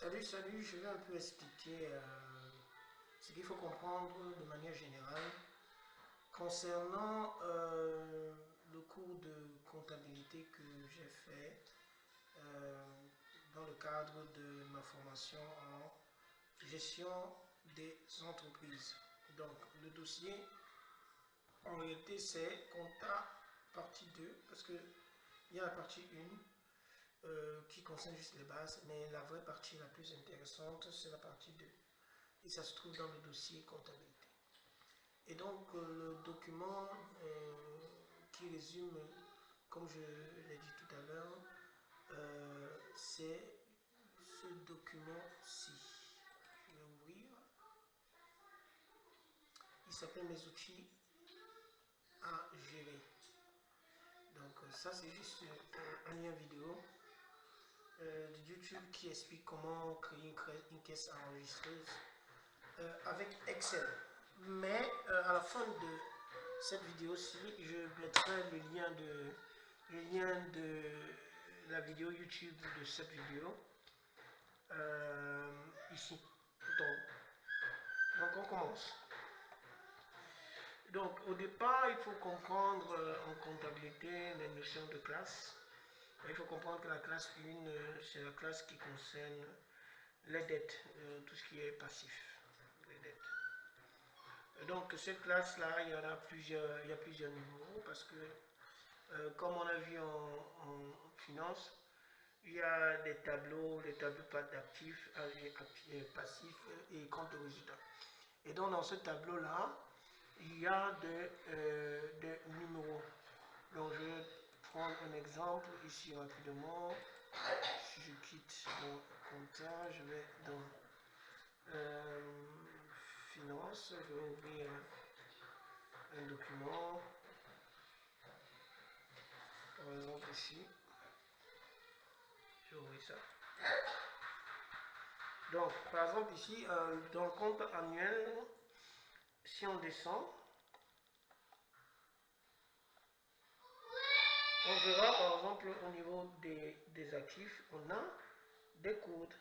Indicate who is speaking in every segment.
Speaker 1: Salut, je vais un peu expliquer ce qu'il faut comprendre de manière générale concernant le cours de comptabilité que j'ai fait euh, dans le cadre de ma formation en gestion des entreprises. Donc, le dossier, en réalité, c'est compta partie 2 parce qu'il y a la partie 1 qui concerne juste les bases, mais la vraie partie la plus intéressante, c'est la partie 2. Et ça se trouve dans le dossier comptabilité. Et donc, le document qui résume, comme je l'ai dit tout à l'heure, c'est ce document-ci. Je vais ouvrir. Il s'appelle Mes outils à gérer. Donc, ça, c'est juste un lien vidéo de YouTube qui explique comment créer une caisse enregistreuse avec Excel. Mais à la fin de cette vidéo-ci, je mettrai le lien de la vidéo YouTube de cette vidéo ici, tout en haut. Donc on commence. Donc au départ, il faut comprendre en comptabilité les notions de classe. Il faut comprendre que la classe 1, c'est la classe qui concerne les dettes, tout ce qui est passif, les dettes. Donc cette classe-là, il y a plusieurs niveaux parce que, comme on a vu en finance, il y a des tableaux d'actifs, passifs et compte de résultats. Et donc dans ce tableau-là, il y a des numéros. Donc je vais prendre un exemple ici rapidement. Si je quitte mon compta, je vais dans finance, je vais ouvrir un document, par exemple ici, je vais ouvrir ça. Donc, par exemple ici, dans le compte annuel, si on descend, on verra par exemple au niveau des actifs, on a des codes.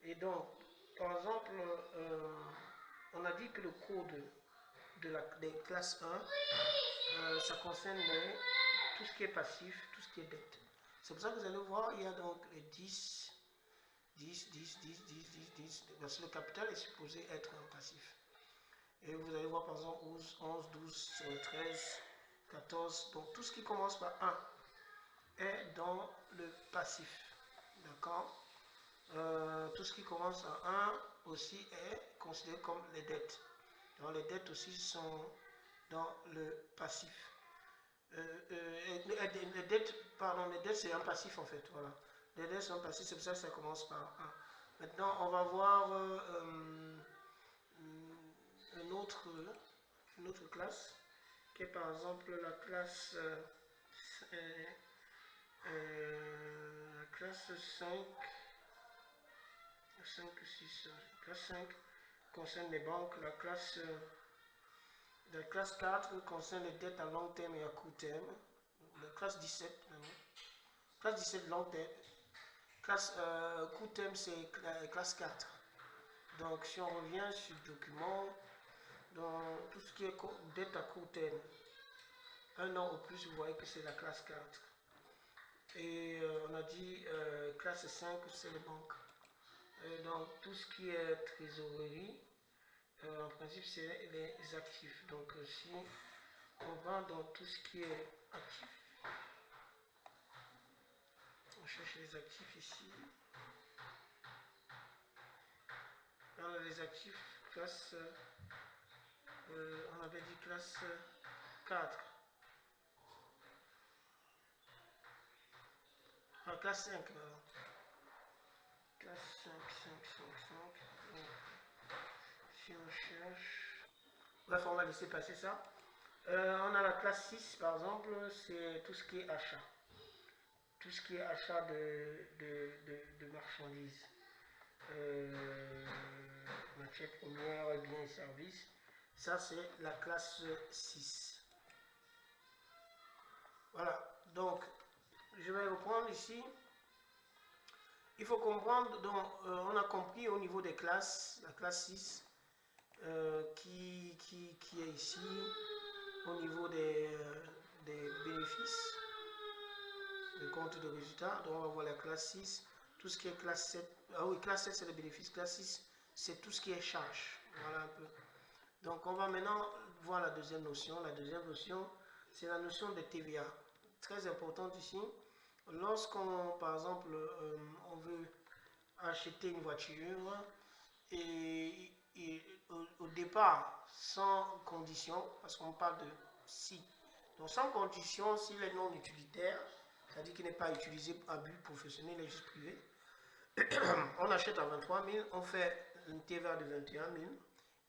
Speaker 1: Et donc, par exemple, on a dit que le code des classes 1, ça concerne tout ce qui est passif, tout ce qui est dette. C'est pour ça que vous allez voir, il y a donc les 10, parce que le capital est supposé être un passif. Et vous allez voir par exemple 11, 12, 13, 14. Donc tout ce qui commence par 1 est dans le passif. D'accord? Tout ce qui commence à 1 aussi est considéré comme les dettes. Donc les dettes aussi sont dans le passif. Les dettes, c'est un passif en fait. Voilà. Les dettes sont passifs, c'est pour ça que ça commence par 1. Maintenant, on va voir une autre classe, qui est par exemple la classe, la classe 5, 6, classe 5 concerne les banques, la classe 4 concerne les dettes à long terme et à court terme, la classe 17, classe 17 long terme, classe court terme c'est classe 4. Donc si on revient sur le document, dans tout ce qui est dette à court terme, 1 an ou plus, vous voyez que c'est la classe 4. Et on a dit classe 5, c'est les banques. Donc tout ce qui est trésorerie, en principe, c'est les actifs. Donc si on va dans tout ce qui est actif, on cherche les actifs ici. Dans les actifs, classe, on avait dit classe 4. Ah, classe 5. Classe 5. Si on cherche... Bref, on va laisser passer ça. On a la classe 6, par exemple, c'est tout ce qui est achat. Tout ce qui est achat de marchandises. Matières premières, biens et services. Ça, c'est la classe 6. Voilà. Donc, je vais reprendre ici. il faut comprendre, donc on a compris au niveau des classes, la classe 6, qui est ici, au niveau des bénéfices, le compte de résultats. Donc on va voir la classe 6, tout ce qui est classe 7. Ah oui, classe 7 c'est le bénéfice, classe 6 c'est tout ce qui est charge. Voilà un peu. Donc on va maintenant voir la deuxième notion. La deuxième notion, c'est la notion de TVA. Très importante ici. Lorsqu'on, par exemple, on veut acheter une voiture et au départ, sans condition, parce qu'on parle de si. Donc sans condition, s'il est non utilitaire, c'est-à-dire qu'il n'est pas utilisé à but professionnel, il est juste privé, on achète à 23 000, on fait une TVA de 21 000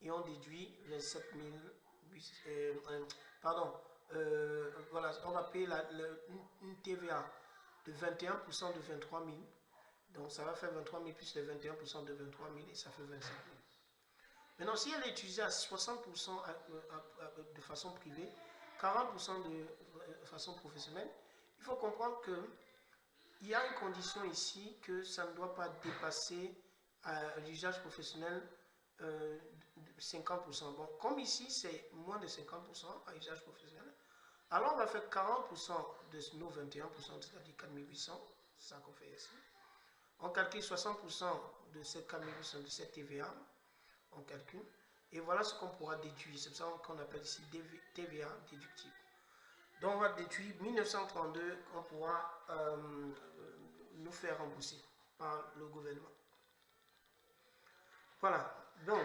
Speaker 1: et on déduit 27 000, pardon, voilà, on va payer une TVA de 21% de 23 000. Donc ça va faire 23 000 plus les 21% de 23 000 et ça fait 27 000. Maintenant, si elle est utilisée à 60% de façon privée, 40% de façon professionnelle, il faut comprendre qu'il y a une condition ici que ça ne doit pas dépasser à l'usage professionnel 50%. Bon, comme ici, c'est moins de 50% à usage professionnel, alors on va faire 40% de nos 21%, c'est-à-dire 4 800, c'est ça qu'on fait ici. On calcule 60% de cette 4 800, de cette TVA, on calcule, et voilà ce qu'on pourra déduire. C'est ça qu'on appelle ici TVA déductible. Donc on va déduire 1932 qu'on pourra nous faire rembourser par le gouvernement. Voilà, donc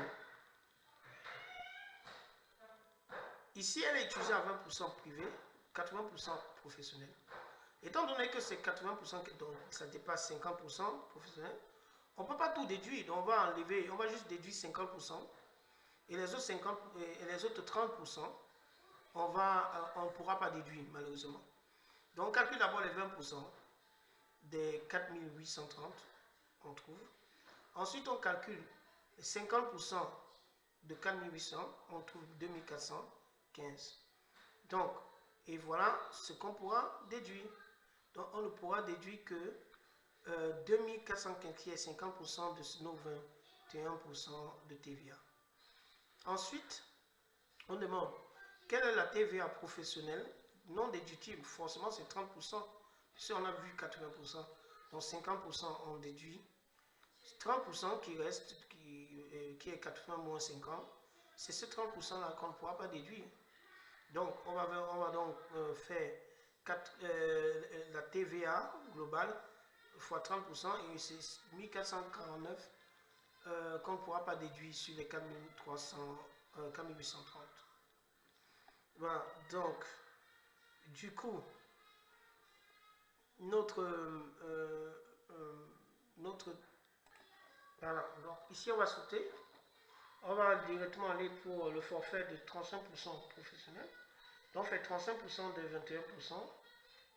Speaker 1: ici elle est utilisée à 20% privé, 80% professionnel. Étant donné que c'est 80%, donc ça dépasse 50% professionnel, on ne peut pas tout déduire, donc on va enlever, on va juste déduire 50%, et les autres 50 et les autres 30%, on ne pourra pas déduire malheureusement. Donc on calcule d'abord les 20% des 4 830 qu'on trouve. Ensuite on calcule les 50% de 4 800, on trouve 2415. Donc, et voilà ce qu'on pourra déduire. Donc on ne pourra déduire que 2415 qui est 50% de nos 21% de TVA. Ensuite, on demande quelle est la TVA professionnelle non déductible. Forcément, c'est 30%. Si on a vu 80%, donc 50% on déduit. 30% qui reste, qui est 80 moins 50, c'est ce 30% là qu'on ne pourra pas déduire. Donc, on va donc faire la TVA globale fois 30% et c'est 1449 qu'on ne pourra pas déduire sur les 4830. Voilà, donc, du coup, voilà, donc ici on va sauter, on va directement aller pour le forfait de 35% professionnel. Donc on fait 35% de 21%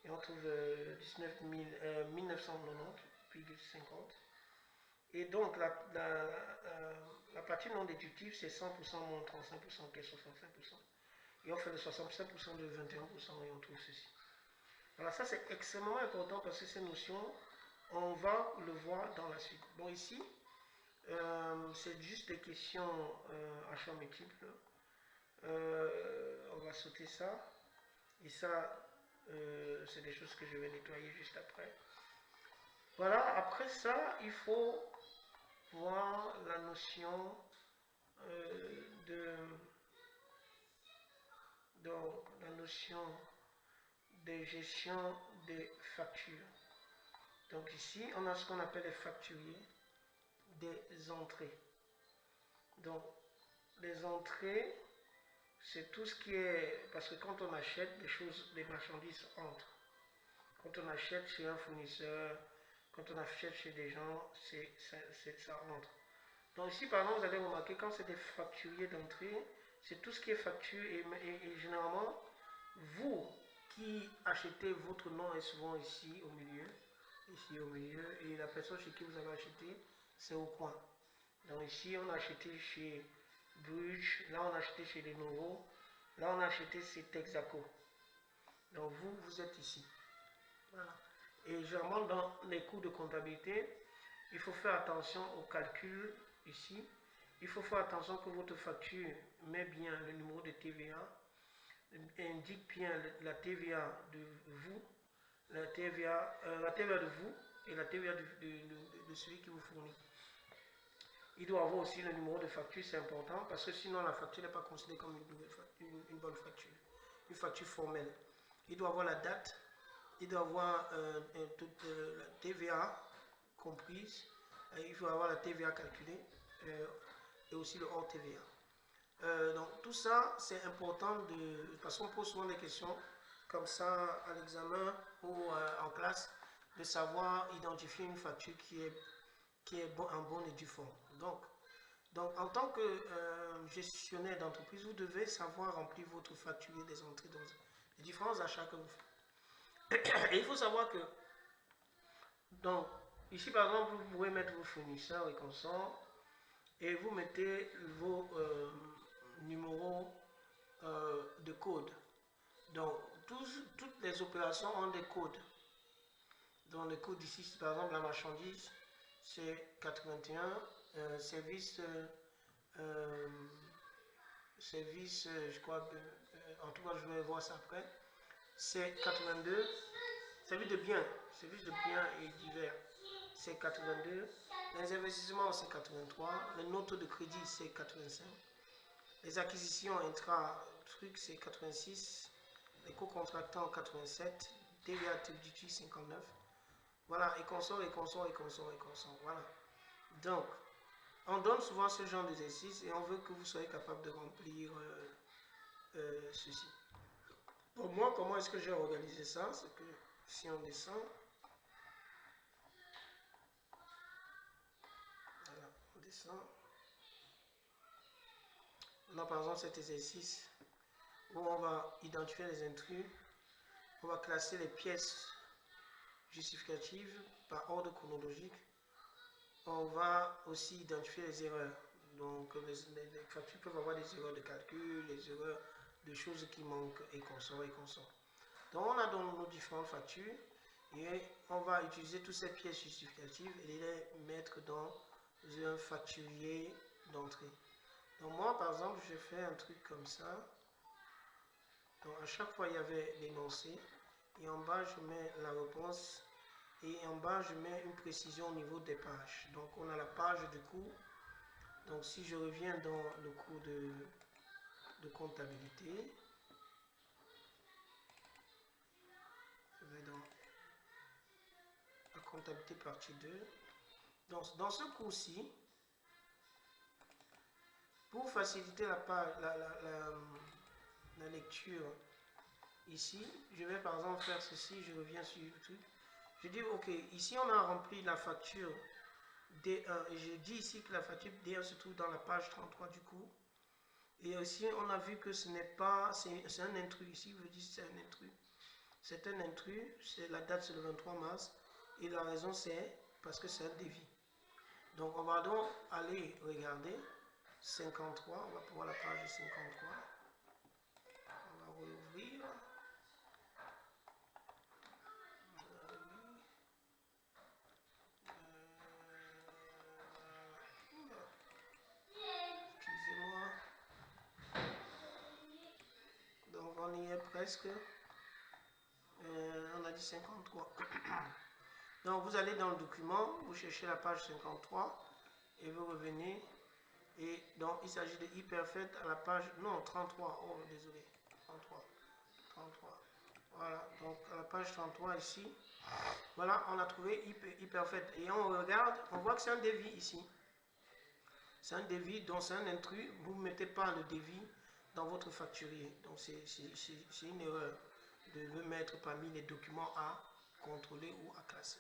Speaker 1: et on trouve 1990,50. Et donc la partie non déductible c'est 100% moins 35% qui est 65%. Et on fait le 65% de 21% et on trouve ceci. Voilà, ça c'est extrêmement important parce que ces notions, on va le voir dans la suite. Bon, ici, c'est juste des questions à choix multiples. On va sauter ça. Et ça, c'est des choses que je vais nettoyer juste après. Voilà, après ça, il faut voir la notion donc, la notion de gestion des factures. Donc ici, on a ce qu'on appelle les facturiers des entrées. Donc, les entrées, c'est tout ce qui est... Parce que quand on achète des choses, des marchandises entrent. Quand on achète chez un fournisseur, quand on achète chez des gens, ça entre. Donc ici, par exemple, vous allez remarquer, quand c'est des facturiers d'entrée, c'est tout ce qui est facture et généralement, vous qui achetez, votre nom est souvent ici au milieu, et la personne chez qui vous avez acheté, c'est au coin. Donc ici, on a acheté chez Bruges, là on a acheté chez Lenovo, là on a acheté chez Texaco. Donc vous êtes ici. Voilà. Et généralement, dans les cours de comptabilité, il faut faire attention au calcul ici. Il faut faire attention que votre facture met bien le numéro de TVA, indique bien la TVA de vous, la TVA de vous et la TVA de celui qui vous fournit. Il doit avoir aussi le numéro de facture, c'est important, parce que sinon la facture n'est pas considérée comme une bonne facture, une facture formelle. Il doit avoir la date, il doit avoir toute la TVA comprise, il faut avoir la TVA calculée et aussi le hors TVA. Donc tout ça, c'est important parce qu'on pose souvent des questions comme ça à l'examen ou en classe, de savoir identifier une facture qui est en bonne et due forme. Donc en tant que gestionnaire d'entreprise, vous devez savoir remplir votre facture des entrées dans les différents achats que vous faites. Et il faut savoir que, donc, ici par exemple, vous pouvez mettre vos fournisseurs et consorts et vous mettez vos numéros de code. Donc, toutes les opérations ont des codes. Dans le code ici, par exemple, la marchandise, c'est 81, service, je crois, en tout cas, je vais voir ça après, c'est 82, service de biens et divers, c'est 82, les investissements, c'est 83, les notes de crédit, c'est 85, les acquisitions intra-trucs, c'est 86, les co-contractants, 87, TVA activity, 59, voilà, et consort, voilà. Donc, on donne souvent ce genre d'exercice et on veut que vous soyez capable de remplir ceci. Pour moi, comment est-ce que j'ai organisé ça? C'est que si on descend, voilà, on descend. On a par exemple cet exercice où on va identifier les intrus, on va classer les pièces justificatives par ordre chronologique. On va aussi identifier les erreurs. Donc les factures peuvent avoir des erreurs de calcul, des erreurs de choses qui manquent et consorts. Donc on a dans nos différentes factures et on va utiliser toutes ces pièces justificatives et les mettre dans un facturier d'entrée. Donc moi par exemple je fais un truc comme ça. Donc à chaque fois il y avait l'énoncé et en bas je mets la réponse. Et en bas, je mets une précision au niveau des pages. Donc, on a la page de cours. Donc, si je reviens dans le cours de comptabilité, je vais dans la comptabilité partie 2. Donc, dans ce cours-ci, pour faciliter la lecture ici, je vais par exemple faire ceci. Je reviens sur YouTube. Je dis, ok, ici on a rempli la facture D1 et je dis ici que la facture D1 se trouve dans la page 33 du cours. Et aussi on a vu que ce n'est pas, c'est un intrus ici, je dis c'est un intrus. C'est un intrus, la date c'est le 23 mars et la raison c'est parce que c'est un dévis. Donc on va donc aller regarder 53, on va pouvoir la page 53. On va rouvrir. On y est presque. On a dit 53. Donc vous allez dans le document, vous cherchez la page 53 et vous revenez. Et donc il s'agit de hyperfait à la page, non 33, oh désolé, 33. Voilà, donc à la page 33 ici, voilà, on a trouvé hyperfait. Et on regarde, on voit que c'est un dévis ici. C'est un dévis, donc c'est un intrus, vous ne mettez pas le dévis dans votre facturier. Donc c'est une erreur de le mettre parmi les documents à contrôler ou à classer.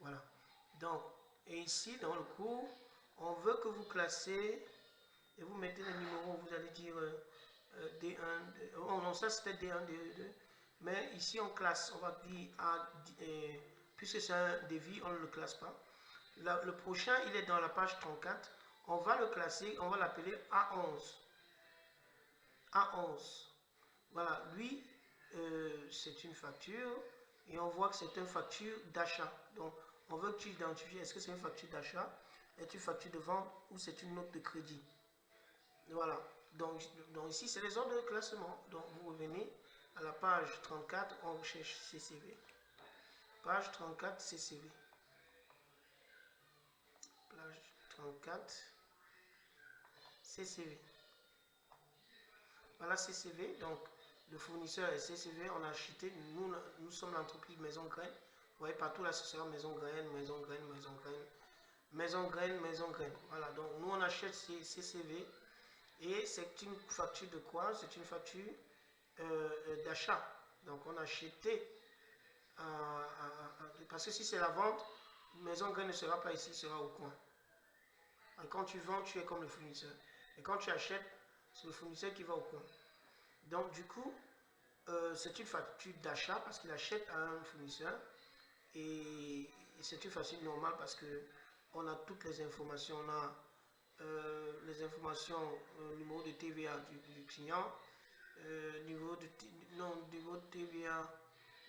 Speaker 1: Voilà. Donc, et ici dans le cours, on veut que vous classez et vous mettez les numéros, vous allez dire D1, oh non, ça c'était D1, D2, mais ici on classe, on va dire puisque c'est un dévis, on ne le classe pas. Là, le prochain, il est dans la page 34, on va le classer, on va l'appeler A11. A11. Voilà, lui, c'est une facture et on voit que c'est une facture d'achat. Donc, On veut que tu identifies, est-ce que c'est une facture d'achat, est-ce une facture de vente ou c'est une note de crédit. Voilà. Donc ici, c'est les ordres de classement. Donc, vous revenez à la page 34, on recherche CCV. Page 34, CCV. Page 34, CCV. Voilà CCV. Donc, le fournisseur est CCV. On a acheté. Nous sommes l'entreprise Maison Graine. Vous voyez partout là, ce sera Maison Graine, Maison Graine, Maison Graine, Maison Graine, Maison Graine. Voilà. Donc, nous, on achète CCV. Et c'est une facture de quoi? C'est une facture d'achat. Donc, on a acheté. Parce que si c'est la vente, Maison Graine ne sera pas ici, sera au coin. Et quand tu vends, tu es comme le fournisseur. Et quand tu achètes, c'est le fournisseur qui va au coin. Donc, du coup, c'est une facture d'achat parce qu'il achète à un fournisseur. Et c'est une facture normale parce qu'on a toutes les informations. On a les informations, numéro de TVA du client, niveau de TVA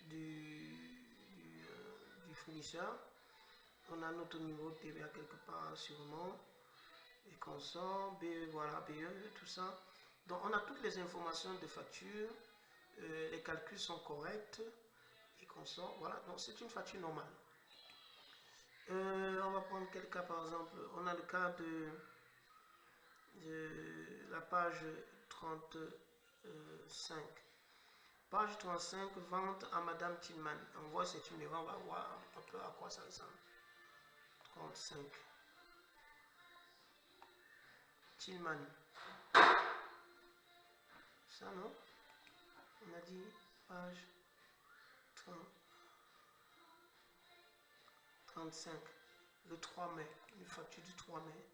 Speaker 1: du fournisseur. On a notre niveau de TVA quelque part sûrement. Et consomme, BE, voilà, BE, tout ça. Donc on a toutes les informations de facture. Les calculs sont corrects. Et consomme, voilà. Donc c'est une facture normale. On va prendre quel cas par exemple? On a le cas de la page 35. Page 35, vente à Madame Tillman. On voit c'est une erreur, on va voir un peu à quoi ça ressemble. 35. Tillman. Ça non? On a dit page 35. Le 3 mai. Une facture du 3 mai.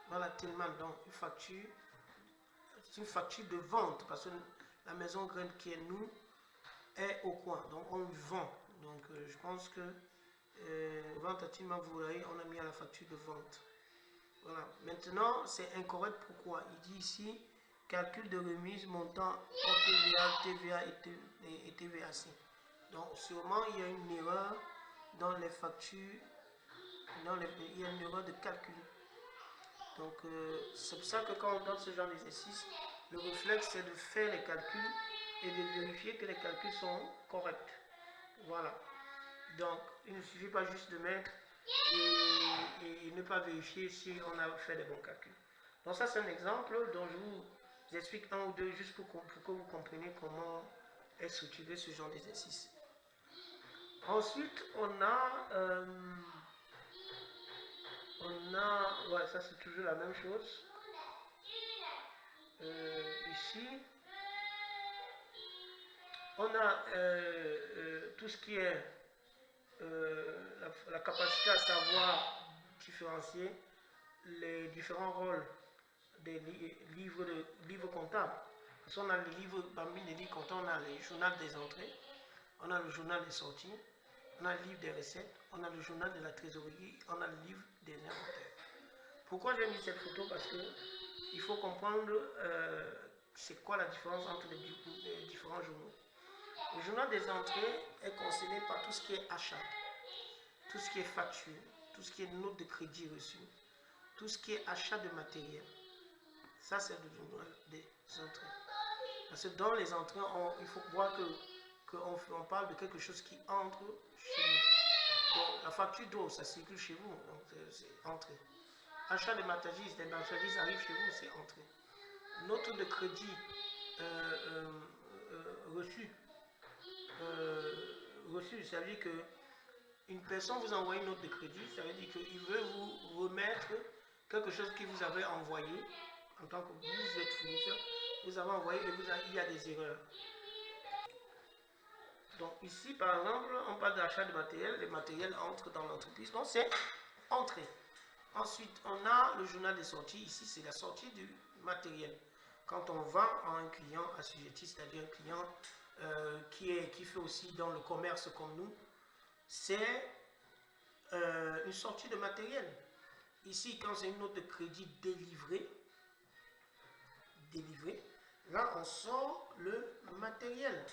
Speaker 1: Voilà, Tillman, donc une facture. C'est une facture de vente parce que la Maison Graine qui est nous est au coin. Donc on vend. Donc je pense que vente à Tillman, vous voyez, on a mis à la facture de vente. Voilà. Maintenant, c'est incorrect. Pourquoi? Il dit ici, calcul de remise montant hors TVA, TVA et TVAC. Donc sûrement, il y a une erreur dans les factures. Il y a une erreur de calcul. Donc, c'est pour ça que quand on donne ce genre d'exercice, le réflexe, c'est de faire les calculs et de vérifier que les calculs sont corrects. Voilà. Donc, il ne suffit pas juste de mettre et ne pas vérifier si on a fait les bons calculs. Donc, ça, c'est un exemple dont je vous explique un ou deux juste pour que vous compreniez comment est structuré ce genre d'exercice. Ensuite, on a, ouais, ça c'est toujours la même chose. Ici, on a tout ce qui est la capacité à savoir différencier les différents rôles des livres comptables. Parce qu'on a les livres, parmi les livres comptables, on a le journal des entrées, on a le journal des sorties, on a le livre des recettes, on a le journal de la trésorerie, on a le livre des inventaires. Pourquoi j'ai mis cette photo? Parce que il faut comprendre c'est quoi la différence entre les différents journaux. Le journal des entrées est concerné par tout ce qui est achat, tout ce qui est facture, tout ce qui est note de crédit reçu, tout ce qui est achat de matériel. Ça, c'est le journal des entrées. Parce que dans les entrées, il faut voir qu'on parle de quelque chose qui entre chez nous. Donc, la facture d'eau, ça circule chez vous, donc c'est entrée. Achat de marchandises, les marchandises arrivent chez vous, c'est entrée. Note de crédit reçu, ça veut dire que une personne vous envoie une note de crédit, ça veut dire qu'il veut vous remettre quelque chose que vous avez envoyé en tant que vous êtes fournisseur, vous avez envoyé et il y a des erreurs. Donc ici, par exemple, on parle d'achat de matériel, les matériels entrent dans l'entreprise, donc c'est entrée. Ensuite, on a le journal des sorties, ici c'est la sortie du matériel. Quand on vend à un client assujetti, c'est-à-dire un client qui fait aussi dans le commerce comme nous, c'est une sortie de matériel. Ici, quand c'est une note de crédit délivrée, là on sort le matériel.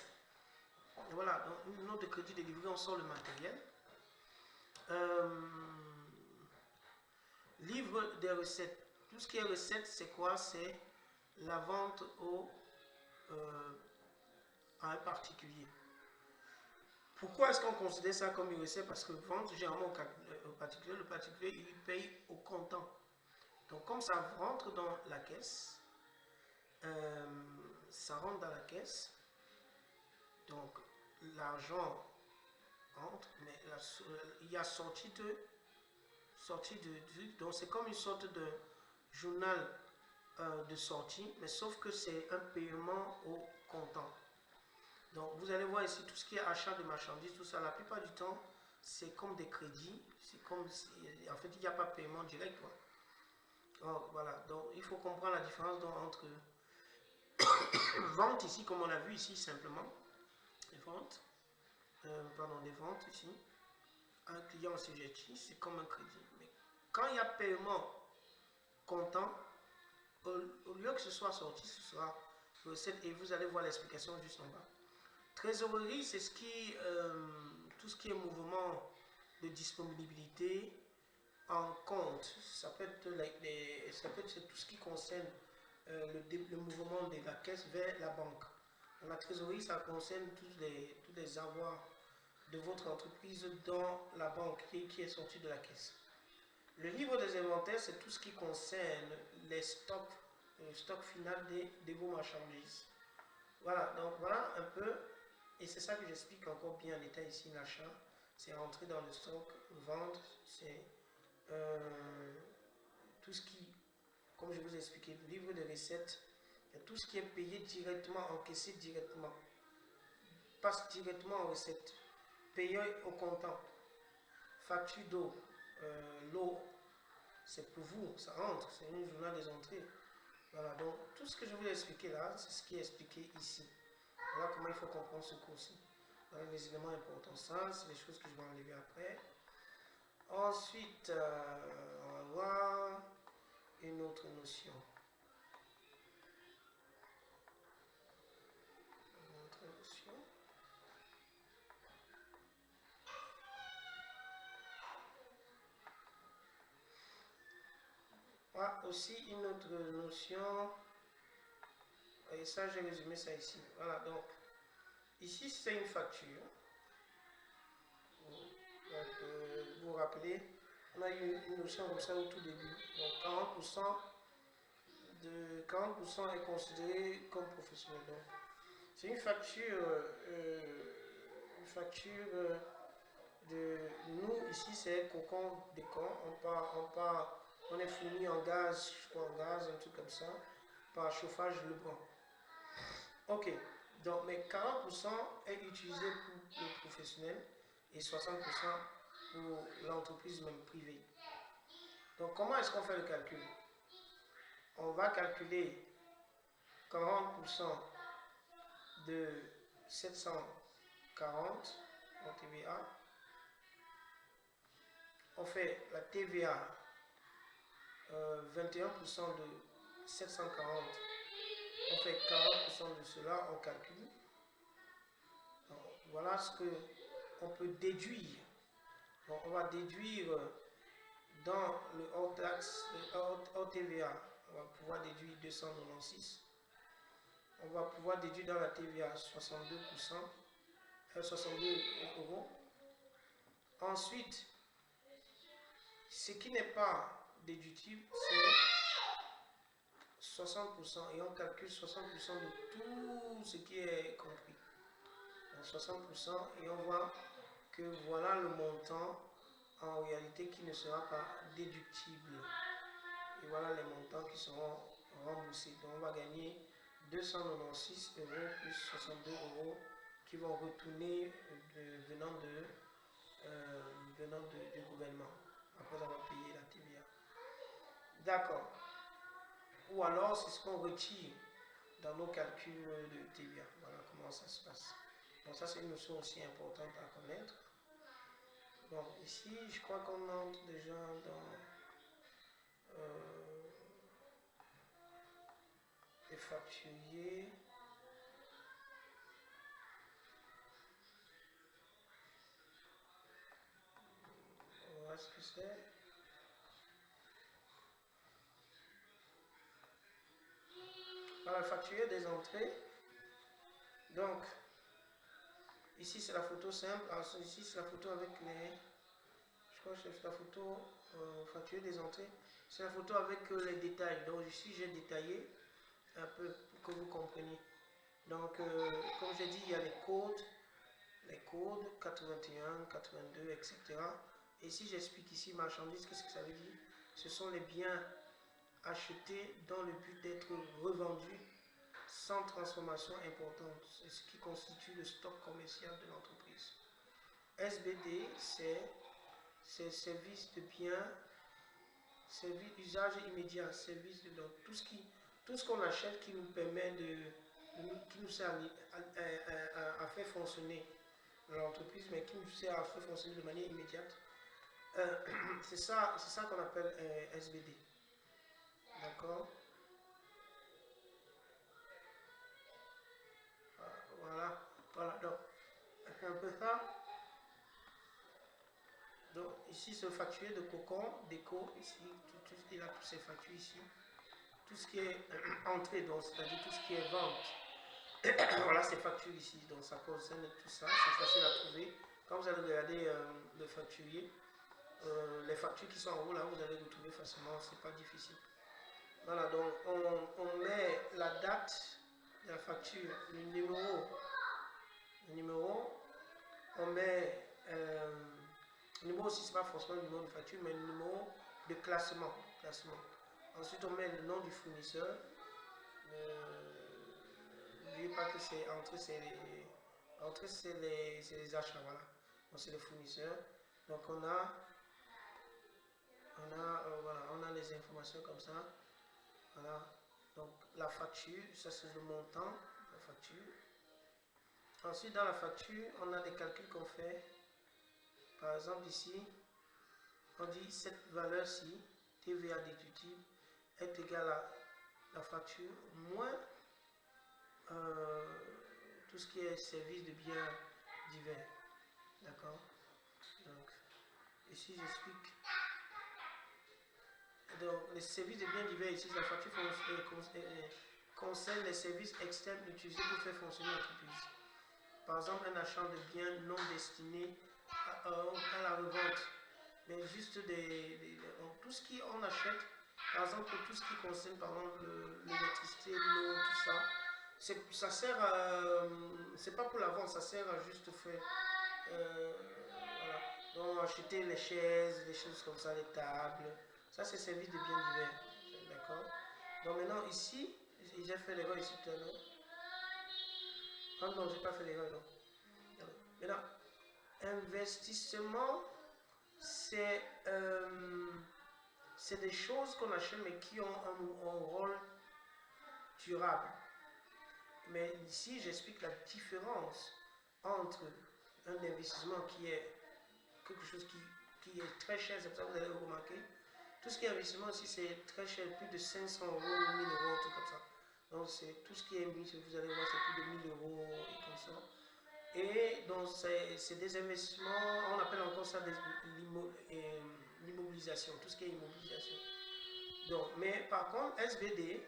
Speaker 1: Et voilà, donc une note de crédit délivrée, on sort le matériel. Euh, livre des recettes. Tout ce qui est recette, c'est quoi? C'est la vente à un particulier. Pourquoi est-ce qu'on considère ça comme une recette? Parce que vente, généralement, au particulier, le particulier, il paye au comptant. Donc, comme ça rentre dans la caisse, euh, ça rentre dans la caisse, donc l'argent entre, mais il y a donc c'est comme une sorte de journal de sortie, mais sauf que c'est un paiement au comptant. Donc vous allez voir ici tout ce qui est achat de marchandises, tout ça, la plupart du temps, c'est comme des crédits, c'est comme en fait il n'y a pas de paiement direct. Donc, voilà, donc il faut comprendre la différence donc, entre vente ici, comme on a vu ici simplement, les ventes, des ventes ici, un client assujetti, c'est comme un crédit. Mais quand il y a paiement comptant, au lieu que ce soit sorti, ce sera recette et vous allez voir l'explication juste en bas. Trésorerie, c'est tout ce qui est mouvement de disponibilité en compte. Ça peut être, tout ce qui concerne le mouvement de la caisse vers la banque. La trésorerie, ça concerne tous les avoirs de votre entreprise dans la banque qui est sorti de la caisse. Le livre des inventaires, c'est tout ce qui concerne les stocks, le stock final de vos marchandises. Voilà, donc voilà un peu, et c'est ça que j'explique encore bien en détail ici, l'achat. C'est rentrer dans le stock, vendre, c'est tout ce qui, comme je vous ai expliqué, le livre de recettes, tout ce qui est payé directement, encaissé directement, passe directement en recette, payé au comptant, facture d'eau, l'eau, c'est pour vous, ça rentre, c'est une journal des entrées. Voilà, donc tout ce que je vous ai expliqué là, c'est ce qui est expliqué ici. Voilà comment il faut comprendre ce cours-ci. Voilà les éléments importants. Ça, c'est les choses que je vais enlever après. Ensuite, on va voir une autre notion. Une autre notion. Ah, aussi une autre notion. Et ça, j'ai résumé ça ici. Voilà, donc, ici, c'est une facture. Donc, vous vous rappelez, on a eu une notion comme ça au tout début. Donc, 40% est considéré comme professionnel. Donc, c'est une facture de nous ici, c'est Cocon Décor. On est fourni en gaz, je crois en gaz, un truc comme ça, par chauffage Lebrun. Ok, donc mais 40% est utilisé pour le professionnel et 60% pour l'entreprise même privée. Donc comment est-ce qu'on fait le calcul? On va calculer 40% de 740 en TVA. On fait la TVA, 21% de 740. On fait 40% de cela, on calcule. Donc, voilà ce qu'on peut déduire. Donc, on va déduire dans le hors taxe, hors TVA, on va pouvoir déduire 296. On va pouvoir déduire dans la TVA 62%, 62 euros. Ensuite, ce qui n'est pas déductible, c'est 60%. Et on calcule 60% de tout ce qui est compris. Donc 60% et on voit que voilà le montant en réalité qui ne sera pas déductible. Et voilà les montants qui seront remboursés. Donc on va gagner 296 euros plus 62 euros qui vont retourner venant du gouvernement après avoir payé la TVA. D'accord. Ou alors c'est ce qu'on retire dans nos calculs de TVA. Voilà comment ça se passe. Donc ça c'est une notion aussi importante à connaître. Donc ici je crois qu'on entre déjà dans les facturiers. ce que c'est. Voilà, facturer des entrées. Donc, ici c'est la photo simple. Alors, ici c'est la photo avec les... Je crois que c'est la photo facturer des entrées. C'est la photo avec les détails. Donc ici j'ai détaillé un peu pour que vous compreniez. Donc, comme j'ai dit, il y a les codes 81, 82, etc. Et si j'explique ici marchandises, qu'est-ce que ça veut dire? Ce sont les biens achetés dans le but d'être revendus sans transformation importante, c'est ce qui constitue le stock commercial de l'entreprise. SBD, c'est service de biens, service, usage immédiat, service de donc tout ce qu'on achète qui nous permet qui nous sert à faire fonctionner l'entreprise, mais qui nous sert à faire fonctionner de manière immédiate. C'est ça qu'on appelle SBD. D'accord? Voilà, donc, un peu ça. Donc, ici, c'est facturé de cocon, déco, ici, il a tous ces factures ici. Tout ce qui est entrée, donc, c'est-à-dire tout ce qui est vente. Voilà, ces factures ici, donc ça concerne tout ça, c'est facile à trouver. Quand vous allez regarder le facturier, les factures qui sont en haut là, vous allez les trouver facilement, c'est pas difficile. Voilà, donc on met la date de la facture, le numéro, on met le numéro aussi, c'est pas forcément le numéro de facture, mais le numéro de classement. Ensuite, on met le nom du fournisseur. N'oubliez pas que c'est entre c'est les achats, voilà. Donc c'est le fournisseur. Donc on a les informations comme ça. Voilà. Donc la facture, ça c'est le montant de la facture. Ensuite dans la facture, on a des calculs qu'on fait. Par exemple ici, on dit cette valeur-ci, TVA déductible, est égale à la facture moins tout ce qui est service de biens divers. D'accord? Donc, ici j'explique. Donc, les services de biens divers, ici, la facture concerne les services externes utilisés pour faire fonctionner l'entreprise. Par exemple, un achat de biens non destinés à la revente, mais juste tout ce qu'on achète, par exemple, tout ce qui concerne, par exemple, l'électricité, l'eau, tout ça, ça sert à. C'est pas pour la vente, ça sert à juste faire. Voilà. Donc, acheter les chaises, des choses comme ça, les tables. Ça, c'est service de biens divers. D'accord? Donc, maintenant, ici, j'ai fait l'erreur ici tout à l'heure. Ah non, j'ai pas fait l'erreur, non. Maintenant, investissement, c'est des choses qu'on achète mais qui ont un rôle durable. Mais ici, j'explique la différence entre un investissement qui est quelque chose qui est très cher, c'est pour ça que vous allez remarquer. Tout ce qui est investissement aussi, c'est très cher, plus de 500 euros, 1000 euros, tout comme ça. Donc, c'est tout ce qui est mis, vous allez voir, c'est plus de 1000 euros et comme ça. Et donc, c'est des investissements, on appelle encore ça l'immobilisation, tout ce qui est immobilisation. Donc, mais par contre, SBD,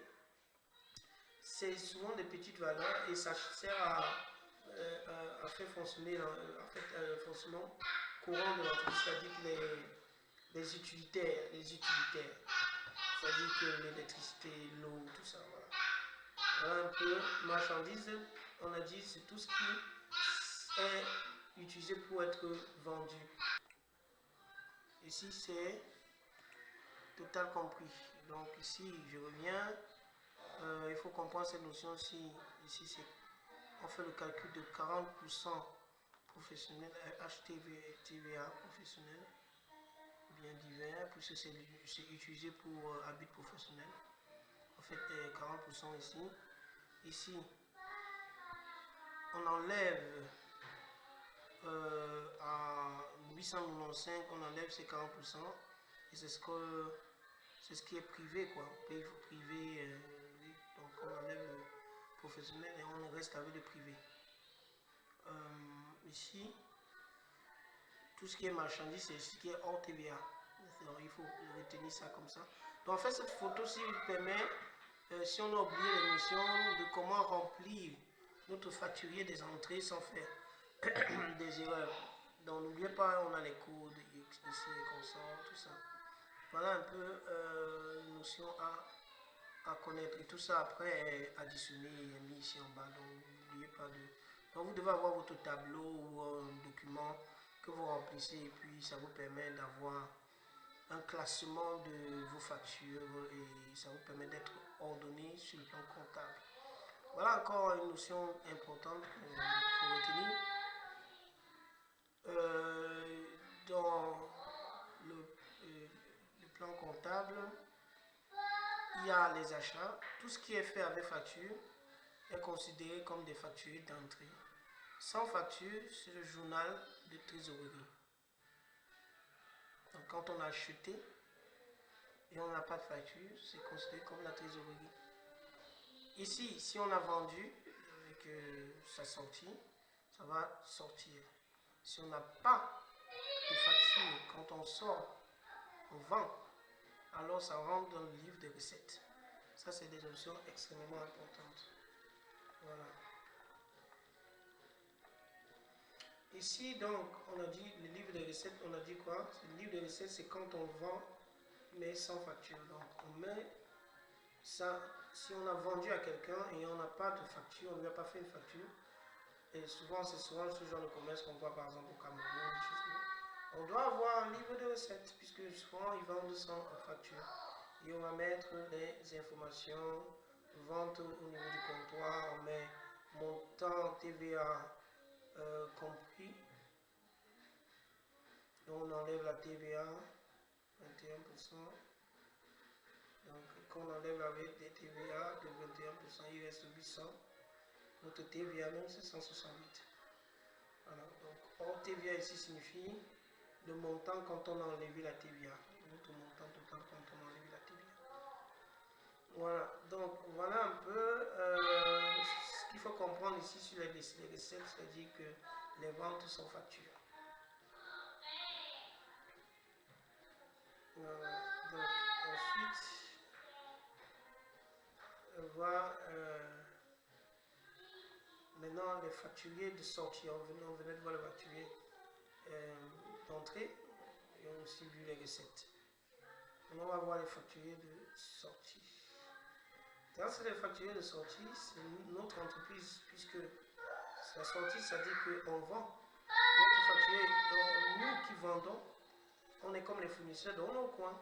Speaker 1: c'est souvent des petites valeurs et ça sert à faire fonctionner le fonctionnement courant de l'entreprise, c'est-à-dire que les utilitaires, c'est-à-dire que l'électricité, l'eau, tout ça, voilà. Voilà un peu, marchandises, on a dit, c'est tout ce qui est utilisé pour être vendu. Ici, c'est total compris. Donc ici, je reviens. Il faut comprendre cette notion-ci. Ici, on fait le calcul de 40% professionnel, HTVA professionnel, bien divers, puisque c'est utilisé pour habits professionnels. En fait, 40% ici. Ici, on enlève à 895, on enlève ces 40%. Et c'est ce qui est privé, quoi. Pays privé, donc on enlève le professionnel et on reste avec le privé. Ici, tout ce qui est marchandise, c'est ce qui est hors TVA. Alors, il faut retenir ça comme ça. Donc en fait, cette photo-ci permet, si on a oublié les notions de comment remplir notre facturier des entrées sans faire des erreurs. Donc n'oubliez pas, on a les codes ici, les consorts, tout ça. Voilà un peu une notion à connaître. Et tout ça après est additionné et mis ici en bas. Donc n'oubliez pas de... Donc vous devez avoir votre tableau ou un document que vous remplissez et puis ça vous permet d'avoir un classement de vos factures et ça vous permet d'être ordonné sur le plan comptable. Voilà encore une notion importante qu'il faut retenir. Dans le plan comptable, il y a les achats. Tout ce qui est fait avec facture est considéré comme des factures d'entrée. Sans facture, c'est le journal de trésorerie. Donc quand on a acheté et on n'a pas de facture, c'est considéré comme la trésorerie. Ici, si on a vendu avec sa sortie, ça va sortir. Si on n'a pas de facture, quand on sort, on vend, alors ça rentre dans le livre de recettes. Ça, c'est des notions extrêmement importantes. Voilà. Ici, donc, on a dit le livre de recettes, on a dit quoi? Le livre de recettes, c'est quand on vend, mais sans facture. Donc, on met ça, si on a vendu à quelqu'un et on n'a pas de facture, on ne lui a pas fait une facture. Et souvent, c'est souvent ce genre de commerce qu'on voit par exemple au Cameroun. On doit avoir un livre de recettes, puisque souvent ils vendent sans facture. Et on va mettre les informations, vente au niveau du comptoir, on met montant TVA compris. Donc on enlève la TVA, 21%. Donc quand on enlève la TVA de 21%, il reste 800. Notre TVA même c'est 168. Voilà, donc hors TVA ici signifie le montant quand on a enlevé la TVA. Notre montant total quand on a enlevé la TVA. Voilà, donc voilà un peu ce qu'il faut comprendre ici sur les recettes, c'est-à-dire que les ventes sont facturées. Voilà, donc ensuite, on va maintenant les facturiers de sortie. On venait de voir le facturier d'entrée et on a aussi vu les recettes. Maintenant, on va voir les facturiers de sortie. Dans les facturiers de sortie, c'est notre entreprise, puisque la sortie, ça dit qu'on vend. Notre facturier, nous qui vendons, on est comme les fournisseurs dans nos coins.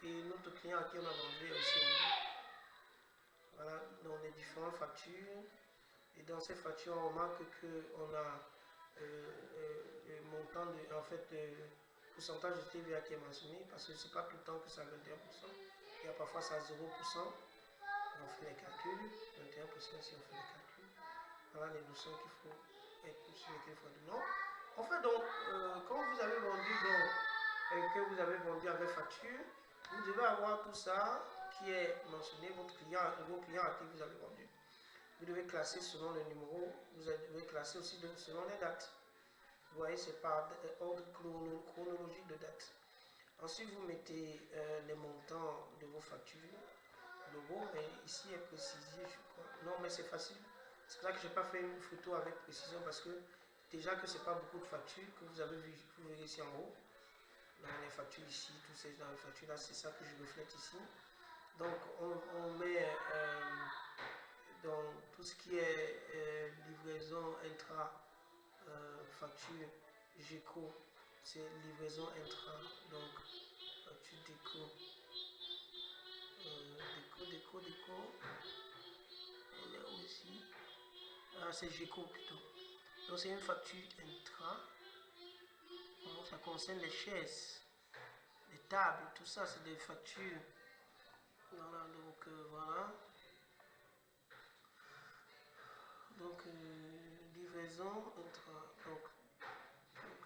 Speaker 1: Et notre client à qui on a vendu est aussi au. Voilà, donc les différentes factures. Et dans ces factures, on remarque qu'on a le montant, en fait, le pourcentage de TVA qui est mentionné, parce que ce n'est pas tout le temps que c'est à 21%. Il y a parfois ça à 0%. On fait les calculs, 21% si on fait les calculs. Voilà les notions qu'il faut être sur lesquelles il faut être. Non. En fait, donc, quand vous avez vendu, donc, que vous avez vendu avec facture, vous devez avoir tout ça qui est mentionné, vos clients à qui vous avez vendu. Vous devez classer selon le numéro, vous devez classer aussi selon les dates. Vous voyez, c'est par ordre chronologique de date. Ensuite, vous mettez les montants de vos factures. Logo, mais ici est précisé, je crois. Non, mais c'est facile. C'est pour ça que je n'ai pas fait une photo avec précision, parce que déjà que ce n'est pas beaucoup de factures que vous avez vu, vous verrez ici en haut. Dans les factures ici, tous ces dans les factures là, c'est ça que je reflète ici. Donc on met dans tout ce qui est livraison intra facture GECO, c'est livraison intra, donc facture déco. Déco. Elle est aussi. Ah, c'est GECO plutôt. Donc c'est une facture intra. Donc, ça concerne les chaises, les tables, tout ça, c'est des factures. Voilà, donc voilà. Donc livraison intra. Donc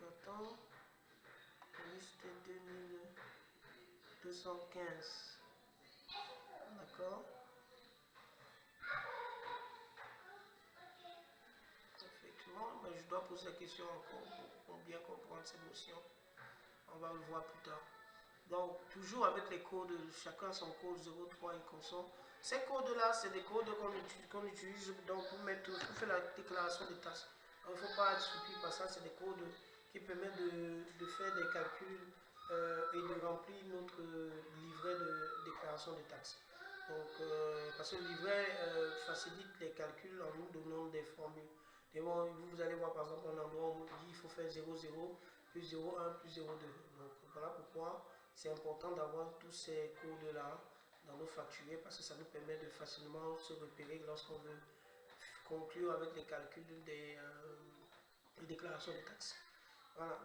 Speaker 1: attends. Liste 2215. D'accord. Effectivement, mais je dois poser la question encore pour bien comprendre comprendre cette notion. On va le voir plus tard. Donc, toujours avec les codes, chacun son code 03 et consort. Ces codes-là, c'est des codes qu'on utilise donc, pour faire la déclaration des taxes. Il ne faut pas être stupide parce que ça, c'est des codes qui permettent de faire des calculs et de remplir notre livret de déclaration des taxes. Donc, parce que le livret facilite les calculs en nous donnant des formules. Et bon, vous allez voir par exemple un endroit où on dit qu'il faut faire 0,0 plus 0,1 plus 0,2. Donc voilà pourquoi c'est important d'avoir tous ces codes-là dans nos facturiers parce que ça nous permet de facilement se repérer lorsqu'on veut conclure avec les calculs des déclarations de taxes. Voilà,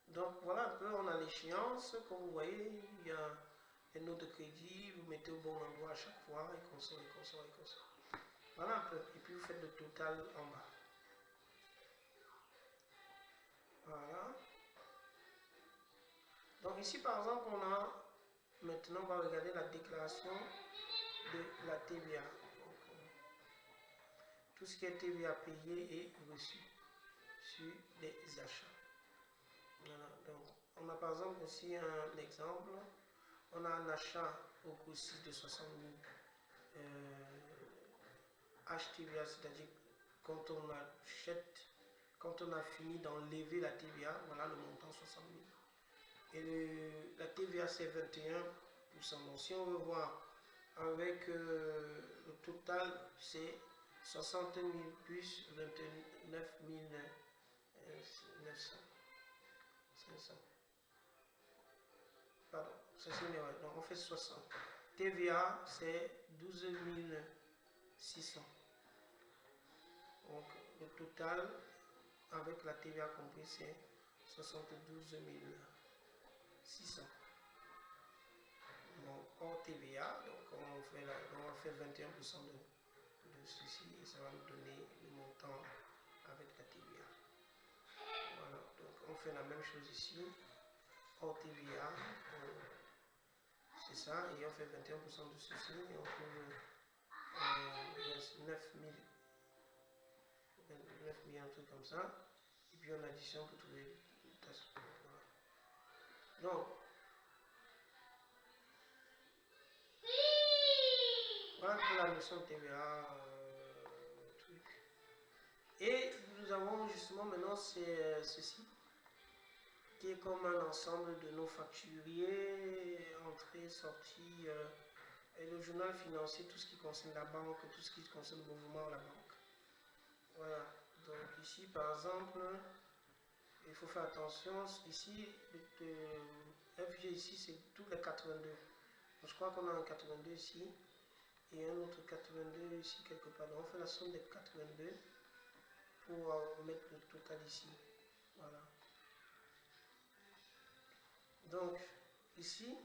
Speaker 1: donc voilà un peu, on a l'échéance, comme vous voyez, il y a une note de crédit, vous mettez au bon endroit à chaque fois, et consort, et consort, et consort. Voilà un peu, et puis vous faites le total en bas. Voilà. Donc ici par exemple, maintenant on va regarder la déclaration de la TVA. Donc, tout ce qui est TVA payé et reçu sur les achats. Voilà, donc on a par exemple aussi un exemple. On a un achat au grossiste de 60 000 HTVA, c'est-à-dire quand on achète, quand on a fini d'enlever la TVA, voilà le montant 60 000. Et la TVA c'est 21%. Donc si on veut voir avec le total, c'est 60 000 plus 29 900. 500. Pardon, ça c'est une erreur. Donc on fait 60. TVA c'est 12 600. Donc le total avec la TVA comprise c'est 72 600. Donc hors TVA, donc on va faire 21% de ceci et ça va nous donner le montant avec la TVA. Voilà, donc on fait la même chose ici. Hors TVA, c'est ça, et on fait 21% de ceci et on trouve 29 000, un truc comme ça. Et puis on additionne pour trouver le tas. Voilà. Donc, voilà pour la notion de TVA. Truc. Et nous avons justement maintenant ceci qui est comme un ensemble de nos facturiers, entrées, sorties, et le journal financier, tout ce qui concerne la banque, tout ce qui concerne le mouvement à la banque. Voilà, donc ici par exemple, il faut faire attention, ici, FG ici c'est tous les 82. Donc, je crois qu'on a un 82 ici et un autre 82 ici quelque part. Donc on fait la somme des 82 pour mettre le total ici. Voilà. Donc ici,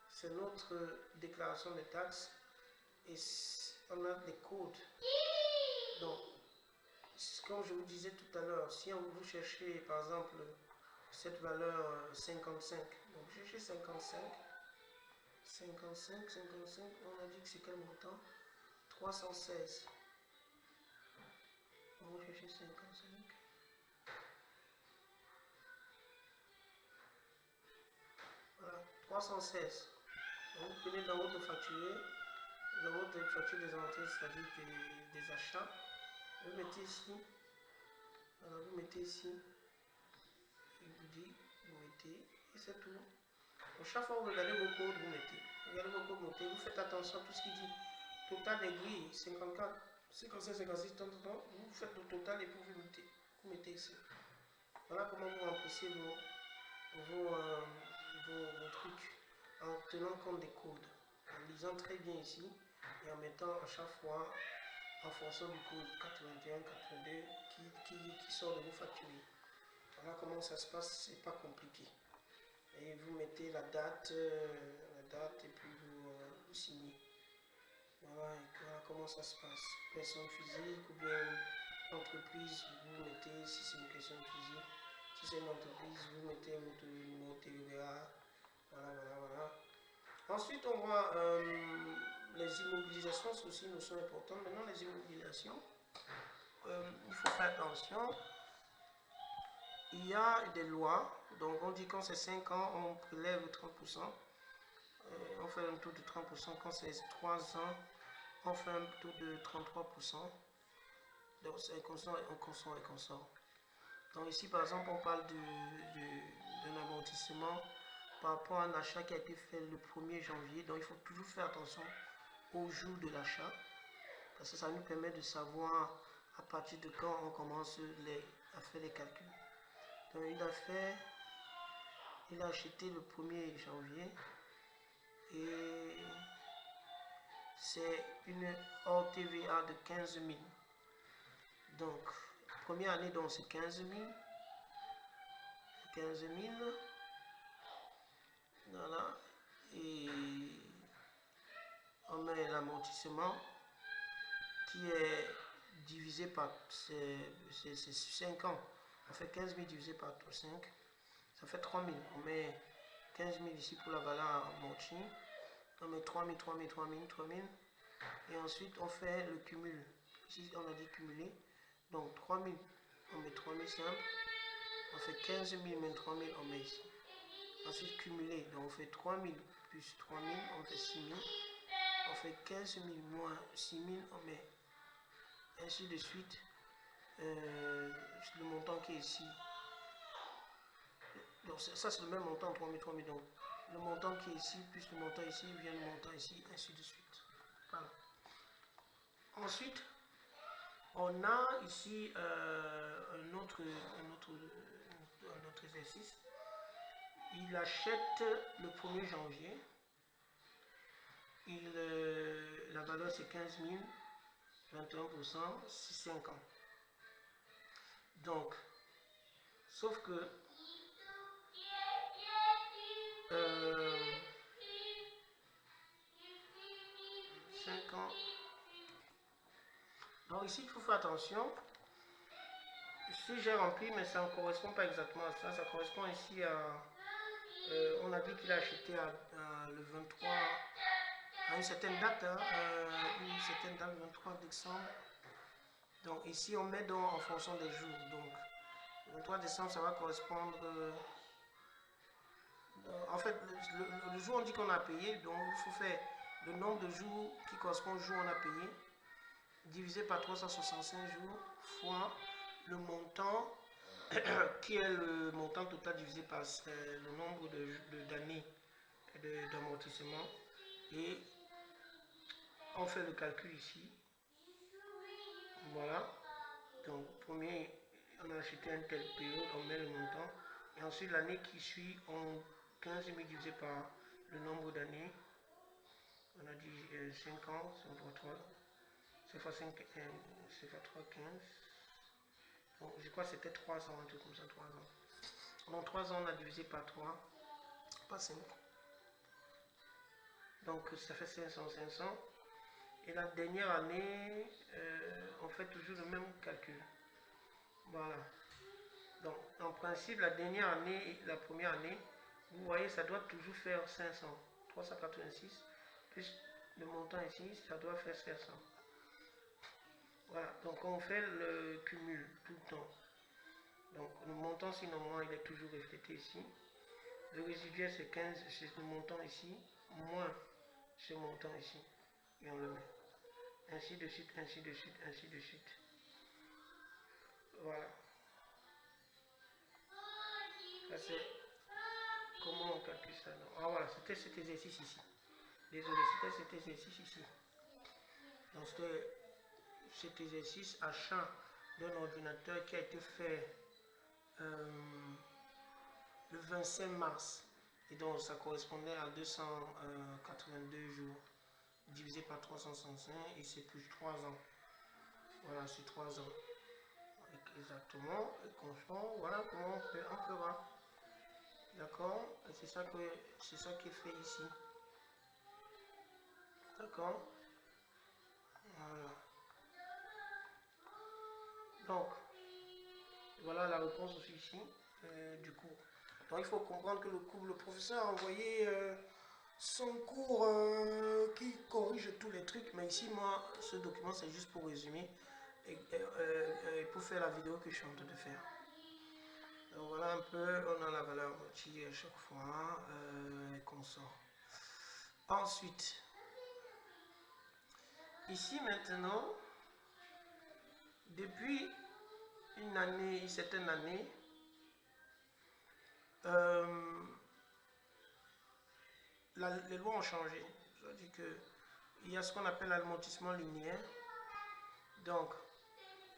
Speaker 1: c'est notre déclaration de taxes et on a des codes. Donc, comme je vous disais tout à l'heure, si vous cherchez par exemple cette valeur 55, donc cherchez 55, on a dit que c'est quel montant? 316. On va chercher 55. Voilà, 316. Donc vous prenez dans votre facture des entrées, c'est-à-dire des achats. Vous mettez ici. Alors vous mettez ici. Il vous dit, vous mettez, et c'est tout. Donc chaque fois que vous regardez vos codes, vous mettez. Regardez vos codes, mettez. Vous faites attention à tout ce qui dit. Total des grilles, 54, 55, 56, vous faites le total et puis vous mettez ici. Voilà comment vous remplissez vos trucs en tenant compte des codes, en lisant très bien ici et en mettant à chaque fois en fonction du code 81, 82 qui sort de vos factures. Voilà comment ça se passe, c'est pas compliqué. Et vous mettez la date et puis vous signez. Voilà, et voilà comment ça se passe. Personne physique ou bien entreprise, vous mettez, si c'est une question physique, si c'est une entreprise, vous mettez votre numéro TVA. Voilà. Ensuite, on voit les immobilisations, c'est aussi une notion importante. Maintenant, les immobilisations, il faut faire attention. il y a des lois. Donc on dit quand c'est 5 ans, on prélève 30%. On fait un taux de 30%. Quand c'est 3 ans, on fait un taux de 33%. Donc c'est un consort et un consort et consort. Donc ici par exemple on parle d'un amortissement par rapport à un achat qui a été fait le 1er janvier. Donc il faut toujours faire attention au jour de l'achat. Parce que ça nous permet de savoir à partir de quand on commence à faire les calculs. Donc il a acheté le 1er janvier et c'est une hors TVA de 15 000. Donc, première année, donc c'est 15 000. 15 000. Voilà. Et on met l'amortissement qui est divisé par c'est 5 ans. On fait 15 000 divisé par 5. Ça fait 3 000. On met 15 000 ici pour la valeur amortie. On met 3 000, 3 000, 3 000, 3 000. Et ensuite, on fait le cumul. Ici, on a dit cumuler. Donc, 3 000, on met 3 000 simple. On fait 15 000, mais 3 000, on met ici. Ensuite, cumuler. Donc, on fait 3 000 plus 3 000, on fait 6 000. On fait 15 000 moins 6 000, on met ainsi de suite. Le montant qui est ici. Donc, ça, c'est le même montant, 3 000, 3 000. Donc, le montant qui est ici, plus le montant ici, vient le montant ici, ainsi de suite. Voilà. Ensuite, on a ici un autre exercice. Il achète le 1er janvier. La valeur c'est 15 000, 21%, 5 ans. Donc, sauf que 5 ans. Donc ici, il faut faire attention. Ici, j'ai rempli, mais ça ne correspond pas exactement à ça. Ça correspond ici à... on a dit qu'il a acheté le 23... à une certaine date, le 23 décembre. Donc ici, on met donc en fonction des jours. Donc, le 23 décembre, ça va correspondre... en fait, le jour, on dit qu'on a payé. Donc, il faut faire le nombre de jours qui correspond au jour où on a payé, divisé par 365 jours, fois le montant, qui est le montant total divisé par le nombre d'années d'amortissement. Et on fait le calcul ici. Voilà. Donc, premier, on a acheté un tel période, on met le montant. Et ensuite, l'année qui suit, on 15 000 divisé par le nombre d'années. On a dit 5 ans, c'est fois 3. C'est fois 5, c'est fois 3, 15. Donc, je crois que c'était 3 ans, un truc comme ça, 3 ans. Donc, 3 ans, on a divisé par 3, pas 5. Donc, ça fait 500, 500. Et la dernière année, on fait toujours le même calcul. Voilà. Donc, en principe, la dernière année et la première année, vous voyez, ça doit toujours faire 500. 386, plus le montant ici, ça doit faire 500. Voilà. Donc, on fait le cumul tout le temps. Donc, le montant, sinon, il est toujours reflété ici. Le résiduel, c'est 15, c'est le montant ici, moins ce montant ici. Et on le met. Ainsi de suite, ainsi de suite, ainsi de suite. Voilà. Ça, c'est comment on calcule ça. Ah, voilà, c'était cet exercice ici. Désolé, c'était cet exercice ici. Donc, c'était cet exercice achat d'un ordinateur qui a été fait le 25 mars. Et donc, ça correspondait à 282 jours divisé par 365 et c'est plus 3 ans. Voilà, c'est 3 ans. Exactement. Et constant, voilà comment on fera. D'accord? Et c'est ça qui est fait ici. D'accord? Voilà. Donc, voilà la réponse aussi ici du cours. Donc, il faut comprendre que le professeur a envoyé son cours qui corrige tous les trucs. Mais ici, moi, ce document, c'est juste pour résumer et pour faire la vidéo que je suis en train de faire. Donc voilà un peu, on a la valeur amortie à chaque fois qu'on sort. Ensuite, ici maintenant, depuis une certaine année, les lois ont changé. C'est-à-dire qu'il y a ce qu'on appelle l'amortissement linéaire. Donc,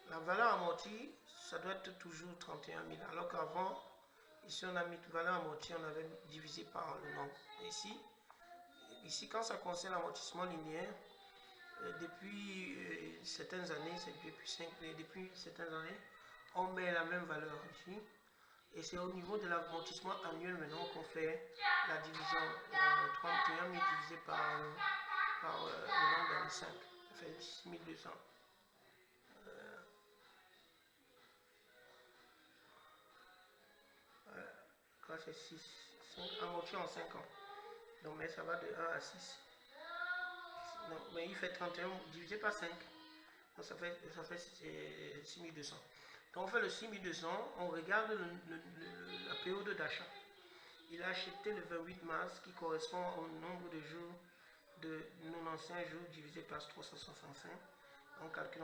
Speaker 1: la valeur amortie, ça doit être toujours 31 000. Alors qu'avant, ici on a mis valeur amortie, on avait divisé par le nombre. Ici quand ça concerne l'amortissement linéaire, depuis certaines années, depuis certaines années, on met la même valeur ici. Et c'est au niveau de l'amortissement annuel maintenant qu'on fait la division. 31 000 divisé par le nombre d'années 5. Ça fait 6200. Quand c'est 6, 5, amorti en 5 ans. Donc, mais ça va de 1 à 6. Non, mais il fait 31 divisé par 5. Donc, ça fait 6200. Donc, on fait le 6200, on regarde la période d'achat. Il a acheté le 28 mars qui correspond au nombre de jours de 95 jours divisé par 365. On calcule,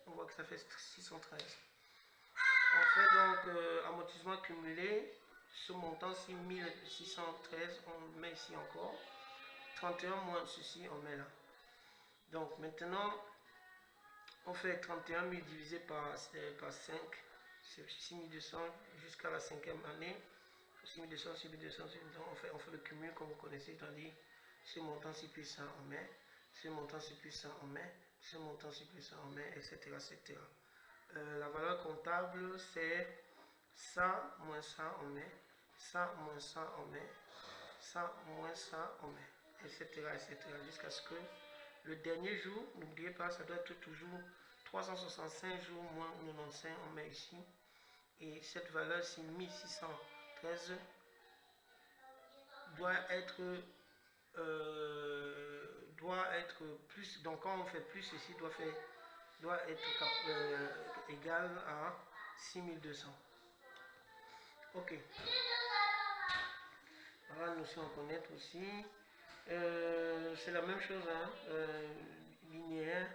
Speaker 1: on voit que ça fait 613. On fait donc amortissement cumulé, ce montant 6613, on le met ici encore. 31 moins ceci, on met là. Donc maintenant, on fait 31 000 divisé par 5, c'est 6200 jusqu'à la 5e année. 6200, 6200, on fait le cumul comme vous connaissez, c'est-à-dire ce montant-ci plus ça, on met, ce montant-ci plus ça, on met, ce montant-ci plus ça, on met, etc. etc. La valeur comptable, c'est ça moins ça, on met, ça moins ça, on met, ça moins ça, on met, etc. etc. jusqu'à ce que le dernier jour, n'oubliez pas, ça doit être toujours 365 jours moins 95, on met ici. Et cette valeur-ci, 1613, doit être plus. Donc quand on fait plus ici, doit être égal à 6200. Ok. Voilà, nous sommes connaître aussi. C'est la même chose, hein, linéaire.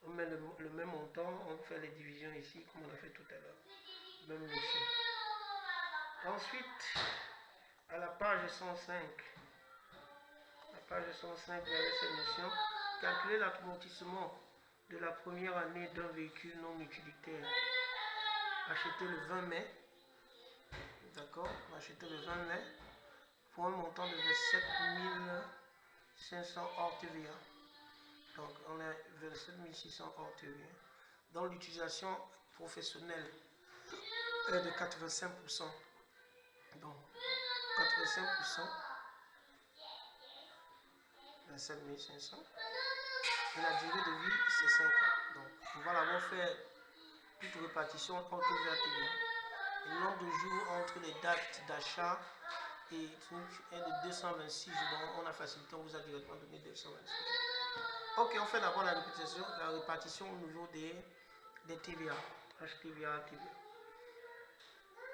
Speaker 1: On met le même montant, on fait les divisions ici, comme on a fait tout à l'heure. Même notion. Ensuite, à la page 105, vous avez cette notion. Calculer l'amortissement de la première année d'un véhicule non utilitaire. Acheté le 20 mai. D'accord, acheté le 20 mai pour un montant de 27 500 hors TVA. Donc on a 27 600 hors TVA. Dans l'utilisation professionnelle est de 85%. Donc 85%, 27 500. Et la durée de vie, c'est 5 ans. Donc on va d'abord faire toute répartition hors TVA TVA. Le nombre de jours entre les dates d'achat et de 226 jours. Donc on a facilité, on vous a directement donné 226 jours. Ok, on fait d'abord la répartition au niveau des TVA. HTVA, TVA.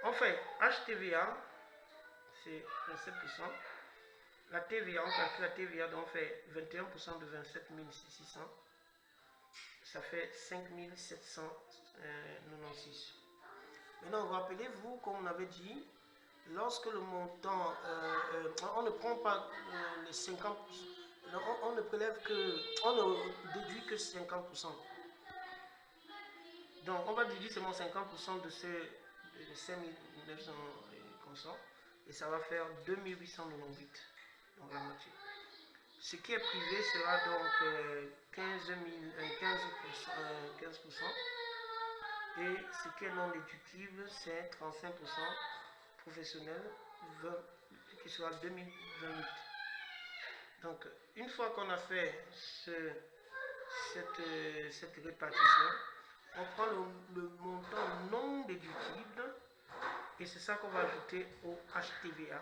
Speaker 1: On fait HTVA, c'est 27%. La TVA, on calcule la TVA, donc on fait 21% de 27 600. Ça fait 5 796. Maintenant, rappelez-vous, comme on avait dit, lorsque le montant, on ne prend pas les 50%, on ne prélève que, on ne déduit que 50%. Donc, on va déduire seulement 50% de ces 5900 consorts, et ça va faire 2898, donc la moitié. Ce qui est privé sera donc 15%, et ce qui est non déductible, c'est 35%, professionnel, qui sera 2028. Donc, une fois qu'on a fait cette répartition, on prend le montant non déductible et c'est ça qu'on va ajouter au HTVA.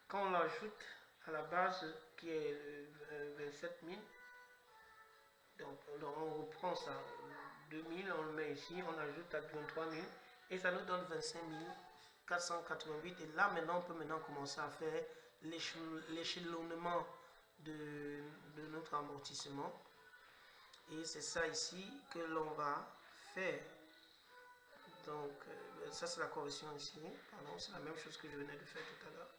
Speaker 1: Quand on l'ajoute à la base qui est 27 000, donc on reprend ça, 2000, on le met ici, on ajoute à 23 000 et ça nous donne 25 488. Et là, maintenant, on peut maintenant commencer à faire l'échelonnement de notre amortissement. Et c'est ça ici que l'on va faire. Donc, ça c'est la correction ici. Pardon, c'est la même chose que je venais de faire tout à l'heure.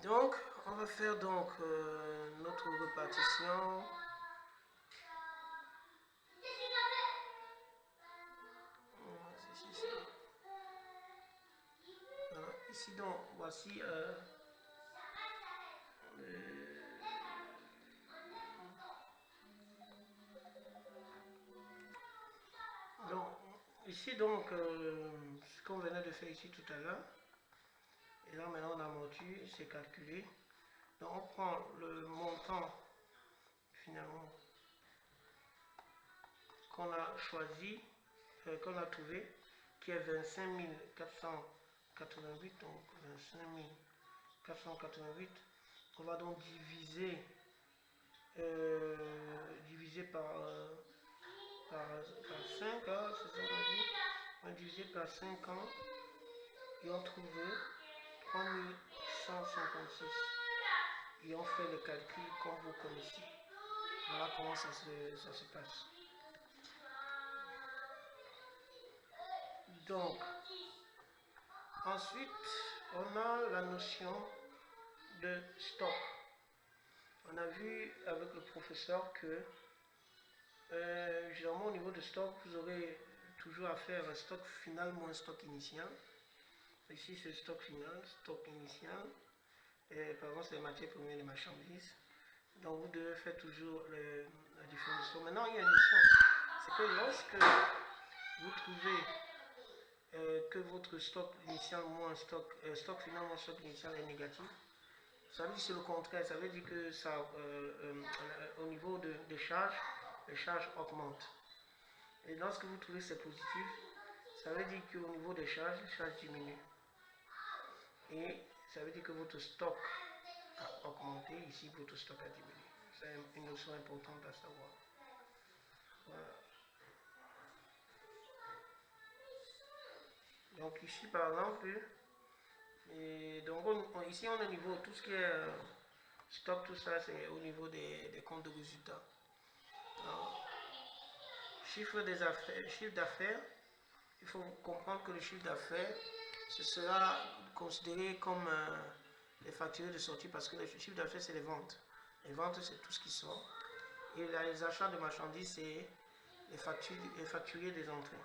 Speaker 1: Donc, on va faire donc notre répartition. Voilà. Ici donc, voici donc, ici donc, ce qu'on venait de faire ici tout à l'heure. Et là maintenant on amortit, c'est calculé. Donc on prend le montant finalement qu'on a choisi, qu'on a trouvé, qui est 25 488, donc 25 488. On va donc diviser par 5, hein, c'est ça qu'on dit. On va diviser par 5 ans et on trouve 3156. Et on fait le calcul comme vous connaissez. Voilà comment ça se passe. Donc, ensuite, on a la notion de stock. On a vu avec le professeur que généralement au niveau de stock, vous aurez toujours à faire un stock final moins stock initial. Ici, c'est stock final, stock initial. Et par exemple, c'est les matières premières, les marchandises. Donc, vous devez faire toujours la différence de stock. Maintenant, il y a une notion. C'est que lorsque vous trouvez que votre stock initial moins stock final moins stock initial est négatif, ça veut dire que c'est le contraire. Ça veut dire que ça, au niveau des charges, les charges augmentent. Et lorsque vous trouvez que c'est positif, ça veut dire qu'au niveau des charges, les charges diminuent. Et ça veut dire que votre stock a augmenté, ici votre stock a diminué. C'est une notion importante à savoir. Voilà. Donc ici par exemple, et donc ici on est au niveau, tout ce qui est stock, tout ça c'est au niveau des comptes de résultats. Alors, chiffre d'affaires, il faut comprendre que le chiffre d'affaires, ce sera considéré comme les factures de sortie parce que le chiffre d'affaires c'est les ventes. Les ventes c'est tout ce qui sort. Et là, les achats de marchandises c'est les facturiers des entrées.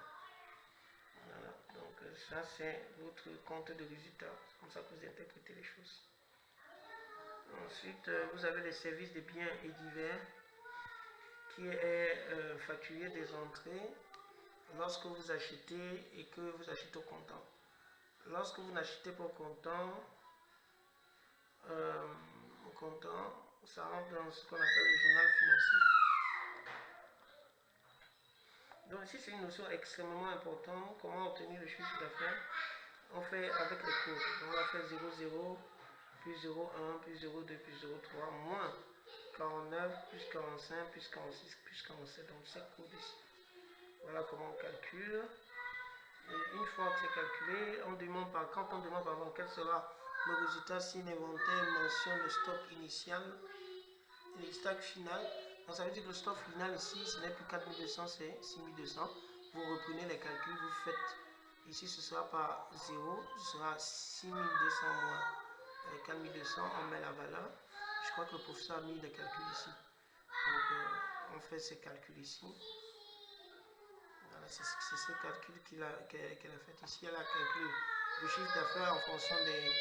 Speaker 1: Voilà, donc ça c'est votre compte de résultats. C'est comme ça que vous interprétez les choses. Ensuite, vous avez les services de biens et divers qui est facturé des entrées lorsque vous achetez et que vous achetez au comptant. Lorsque vous n'achetez pas au comptant, ça rentre dans ce qu'on appelle le journal financier. Donc ici c'est une notion extrêmement importante. Comment obtenir le chiffre d'affaires? On fait avec les codes. On va faire 0,0 plus 0,1 plus 0,2 plus 0,3 moins 49 plus 45 plus 46 plus 47. Donc c'est codes ici. Voilà comment on calcule. Et une fois que c'est calculé, on demande quand on demande par exemple quel sera le résultat si l'inventaire mentionne le stock initial et le stock final. Donc ça veut dire que le stock final ici, ce n'est plus 4200, c'est 6200. Vous reprenez les calculs, vous faites, ici ce sera par 0, ce sera 6200 moins 4200, on met la valeur. Je crois que le professeur a mis les calculs ici. Donc on fait ces calculs ici. Voilà, c'est ce calcul qu'elle a fait ici. Elle a calculé le chiffre d'affaires en fonction des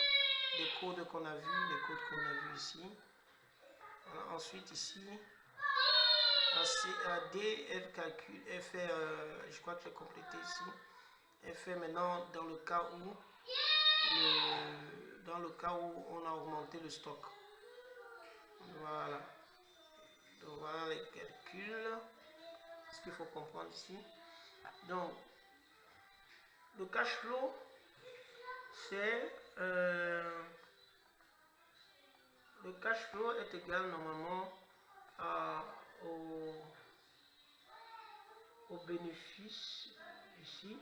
Speaker 1: codes qu'on a vus, les codes qu'on a vus ici. Voilà, ensuite ici, D, elle calcule, elle fait, je crois que j'ai complété ici, elle fait maintenant dans le cas où on a augmenté le stock. Voilà. Donc voilà les calculs. Ce qu'il faut comprendre ici. Donc, le cash flow, c'est le cash flow est égal normalement au bénéfice ici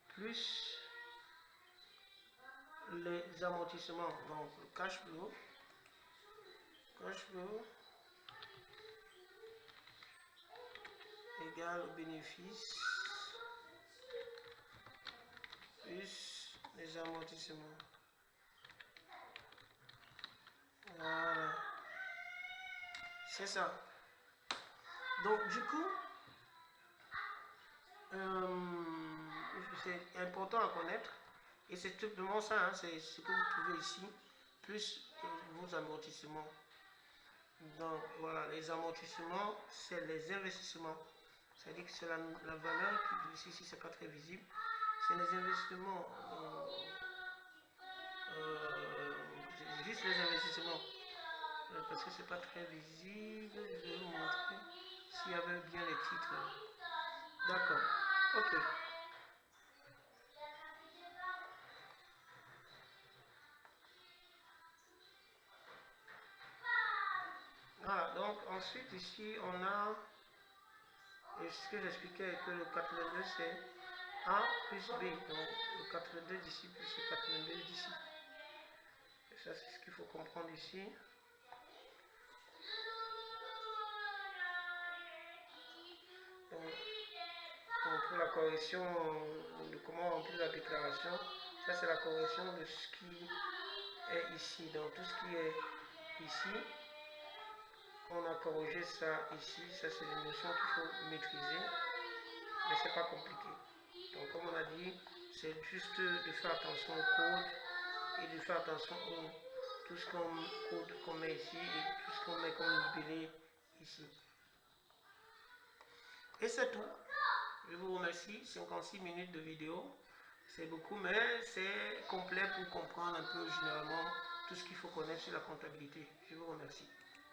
Speaker 1: plus les amortissements. Donc le cash flow égale au bénéfice plus les amortissements. Voilà. C'est ça. Donc du coup, c'est important à connaître. Et c'est tout simplement ça, hein, c'est ce que vous trouvez ici, plus vos amortissements. Donc voilà, les amortissements, c'est les investissements. C'est-à-dire que c'est la valeur qui ici, c'est pas très visible. C'est les investissements, juste les investissements. Parce que c'est pas très visible. Je vais vous montrer s'il y avait bien les titres. D'accord. Ok. Voilà, donc ensuite ici on a, et ce que j'expliquais que le 82 c'est A plus B, donc le 82 d'ici plus le 82 d'ici. Et ça c'est ce qu'il faut comprendre ici. Donc pour la correction de comment remplir la déclaration, ça c'est la correction de ce qui est ici. Donc tout ce qui est ici, on a corrigé ça ici. Ça c'est une notion qu'il faut maîtriser, mais c'est pas compliqué. Donc comme on a dit, c'est juste de faire attention au code et de faire attention à tout ce qu'on met ici et tout ce qu'on met comme libellé ici. Et c'est tout. Je vous remercie. 56 minutes de vidéo. C'est beaucoup, mais c'est complet pour comprendre un peu généralement tout ce qu'il faut connaître sur la comptabilité. Je vous remercie.